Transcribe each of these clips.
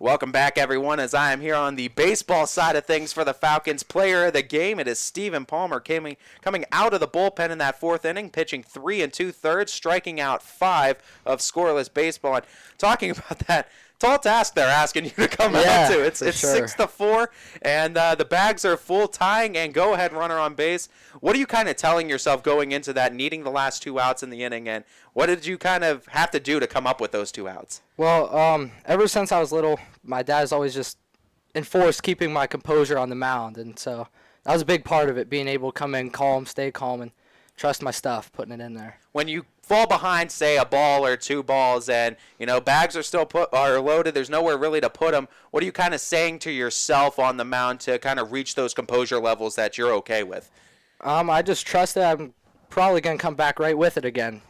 Welcome back, everyone, as I am here on the baseball side of things for the Falcons. Player of the game, it is Stephen Palmer coming out of the bullpen in that fourth inning, pitching 3 2/3, striking out 5 of scoreless baseball. And talking about that tall task they're asking you to come out to. It's sure. 6-4, and the bags are full, tying and go-ahead runner on base. What are you kind of telling yourself going into that, needing the last 2 outs in the inning, and what did you kind of have to do to come up with those 2 outs? Well, ever since I was little, my dad's always just enforced keeping my composure on the mound, and so that was a big part of it, being able to come in calm, stay calm, and trust my stuff, putting it in there. When you fall behind, say, a ball or 2 balls, and bags are still loaded, there's nowhere really to put them, what are you kind of saying to yourself on the mound to kind of reach those composure levels that you're okay with? I just trust that I'm probably going to come back right with it again,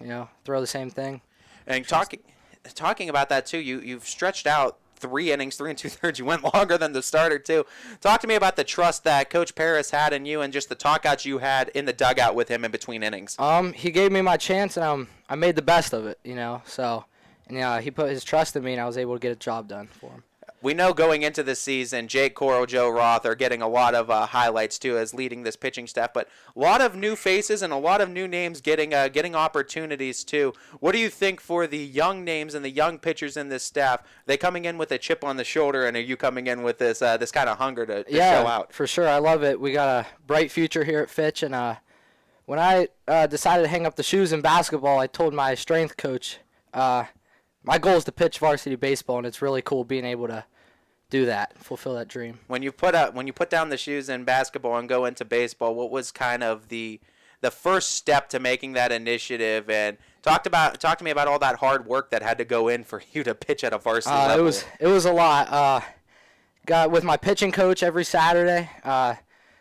throw the same thing. And talking about that too, you've stretched out 3 innings, 3 2/3. You went longer than the starter too. Talk to me about the trust that Coach Paris had in you, and just the talkouts you had in the dugout with him in between innings. He gave me my chance, and I made the best of it. So, and he put his trust in me, and I was able to get a job done for him. We know going into the season, Jake Coral, Joe Roth are getting a lot of highlights too as leading this pitching staff, but a lot of new faces and a lot of new names getting opportunities too. What do you think for the young names and the young pitchers in this staff? Are they coming in with a chip on the shoulder, and are you coming in with this kind of hunger to show out? For sure. I love it. We got a bright future here at Fitch, and when I decided to hang up the shoes in basketball, I told my strength coach, my goal is to pitch varsity baseball, and it's really cool being able to do that, fulfill that dream. When you put down the shoes in basketball and go into baseball, what was kind of the first step to making that initiative? And talk to me about all that hard work that had to go in for you to pitch at a varsity level. It was a lot. Got with my pitching coach every Saturday,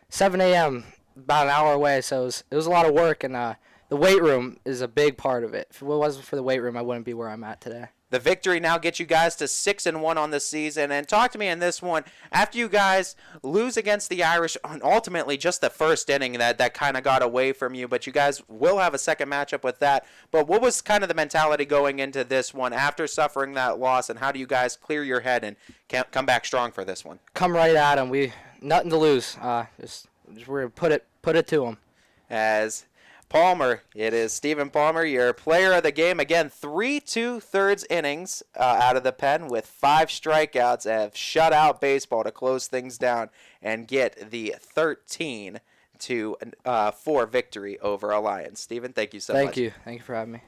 7 a.m., about an hour away. So it was a lot of work, and the weight room is a big part of it. If it wasn't for the weight room, I wouldn't be where I'm at today. The victory now gets you guys to 6-1 on the season. And talk to me in this one, after you guys lose against the Irish on ultimately just the first inning, that kind of got away from you, but you guys will have a second matchup with that. But what was kind of the mentality going into this one after suffering that loss, and how do you guys clear your head and come back strong for this one? Come right at them. Nothing to lose. We're going to put it to them. As Palmer, it is Stephen Palmer, your player of the game. Again, 3 2/3 innings out of the pen with 5 strikeouts, have shut out baseball to close things down and get the 13-4 victory over Alliance. Stephen, thank you so much. Thank you for having me.